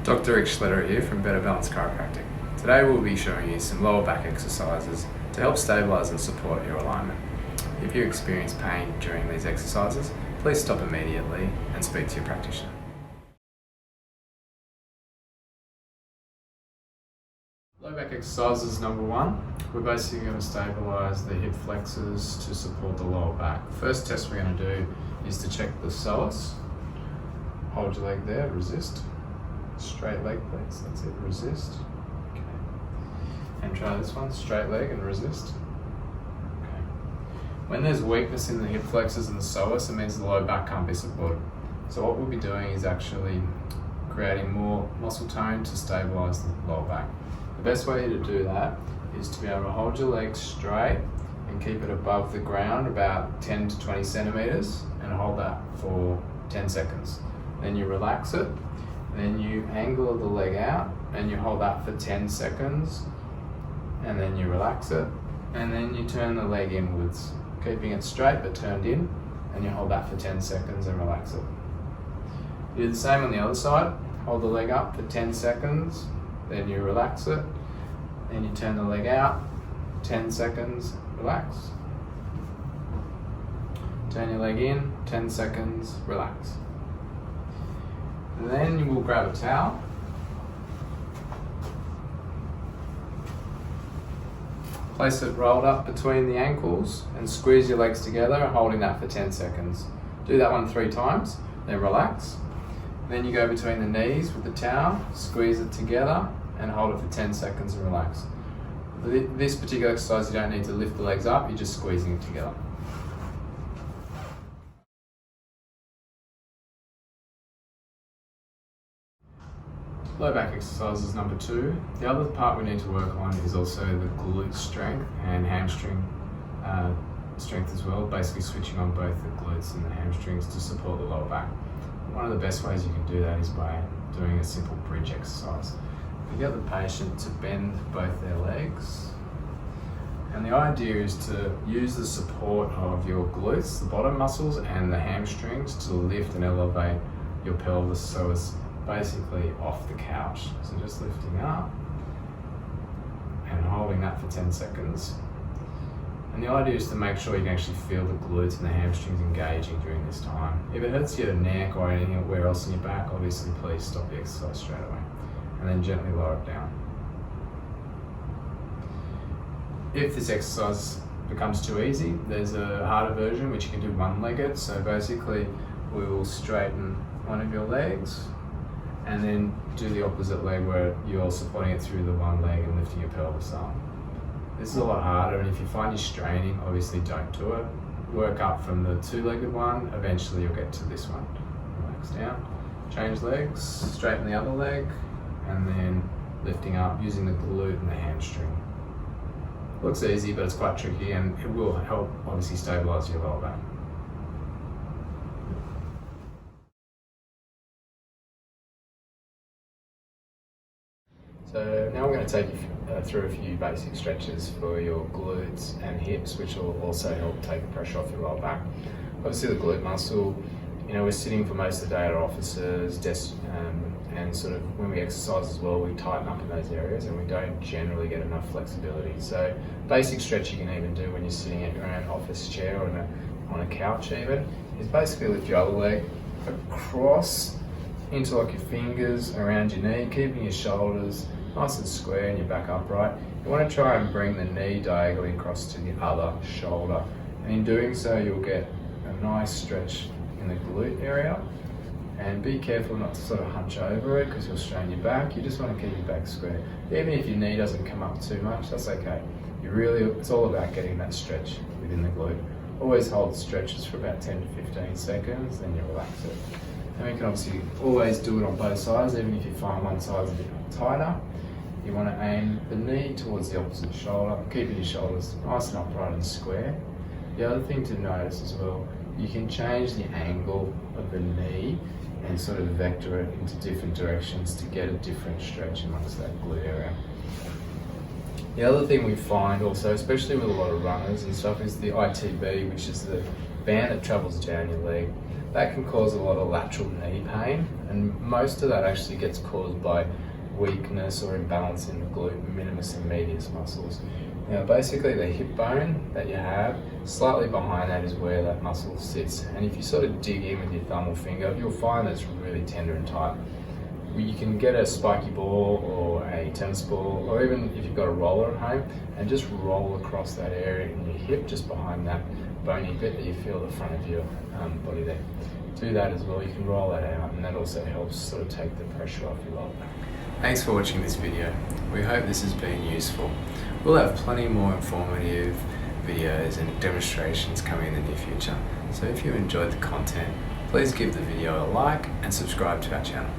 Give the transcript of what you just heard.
Dr. Rick Schletter here from Better Balance Chiropractic. Today we'll be showing you some lower back exercises to help stabilise and support your alignment. If you experience pain during these exercises, please stop immediately and speak to your practitioner. Low back exercises number one. We're basically going to stabilise the hip flexors to support the lower back. The first test we're going to do is to check the psoas. Hold your leg there, resist. Straight leg please, that's it, resist. Okay. And try this one, straight leg and resist. Okay. When there's weakness in the hip flexors and the psoas, it means the low back can't be supported. So what we'll be doing is actually creating more muscle tone to stabilise the lower back. The best way to do that is to be able to hold your legs straight and keep it above the ground about 10 to 20 centimetres and hold that for 10 seconds. Then you relax it. Then you angle the leg out and you hold that for 10 seconds and then you relax it and then you turn the leg inwards, keeping it straight but turned in, and you hold that for 10 seconds and relax it. You do the same on the other side, hold the leg up for 10 seconds, then you relax it, then you turn the leg out, 10 seconds, relax. Turn your leg in, 10 seconds, relax. And then you will grab a towel, place it rolled up between the ankles and squeeze your legs together, holding that for 10 seconds. Do that one 3 times, then relax. Then you go between the knees with the towel, squeeze it together and hold it for 10 seconds and relax. This particular exercise, you don't need to lift the legs up, you're just squeezing it together. Low back exercises number 2. The other part we need to work on is also the glute strength and hamstring strength as well, basically switching on both the glutes and the hamstrings to support the lower back. One of the best ways you can do that is by doing a simple bridge exercise. You get the patient to bend both their legs, and the idea is to use the support of your glutes, the bottom muscles, and the hamstrings to lift and elevate your pelvis so it's basically off the couch. So just lifting up and holding that for 10 seconds. And the idea is to make sure you can actually feel the glutes and the hamstrings engaging during this time. If it hurts your neck or anywhere else in your back, obviously please stop the exercise straight away and then gently lower it down. If this exercise becomes too easy, there's a harder version which you can do one-legged. So basically we will straighten one of your legs and then do the opposite leg where you're supporting it through the one leg and lifting your pelvis up. This is a lot harder, and if you find you're straining, obviously don't do it. Work up from the 2-legged one, eventually you'll get to this one. Relax down, change legs, straighten the other leg, and then lifting up using the glute and the hamstring. Looks easy, but it's quite tricky, and it will help obviously stabilise your lower back. So now we're going to take you through a few basic stretches for your glutes and hips, which will also help take the pressure off your lower back. Obviously the glute muscle, we're sitting for most of the day at our offices, and sort of when we exercise as well, we tighten up in those areas and we don't generally get enough flexibility. So basic stretch you can even do when you're sitting at your own office chair or on a couch even, is basically lift your other leg across into like your fingers around your knee, keeping your shoulders nice and square and your back upright. You want to try and bring the knee diagonally across to the other shoulder. And in doing so, you'll get a nice stretch in the glute area. And be careful not to sort of hunch over it because you'll strain your back. You just want to keep your back square. Even if your knee doesn't come up too much, that's okay. It's all about getting that stretch within the glute. Always hold stretches for about 10 to 15 seconds, then you relax it. And we can obviously always do it on both sides, even if you find one side's a bit tighter. You want to aim the knee towards the opposite shoulder, keeping your shoulders nice and upright and square. The other thing to notice as well, you can change the angle of the knee and sort of vector it into different directions to get a different stretch amongst that glute area. The other thing we find also, especially with a lot of runners and stuff, is the ITB, which is the band that travels down your leg. that can cause a lot of lateral knee pain, and most of that actually gets caused by weakness or imbalance in the glute minimus and medius muscles. Now basically the hip bone that you have, slightly behind that is where that muscle sits, and if you sort of dig in with your thumb or finger, you'll find it's really tender and tight. You can get a spiky ball or a tennis ball, or even if you've got a roller at home, and just roll across that area in your hip, just behind that bony bit that you feel at the front of your body there. Do that as well, you can roll that out, and that also helps sort of take the pressure off your lower back. Thanks for watching this video. We hope this has been useful. We'll have plenty more informative videos and demonstrations coming in the near future. So if you enjoyed the content, please give the video a like and subscribe to our channel.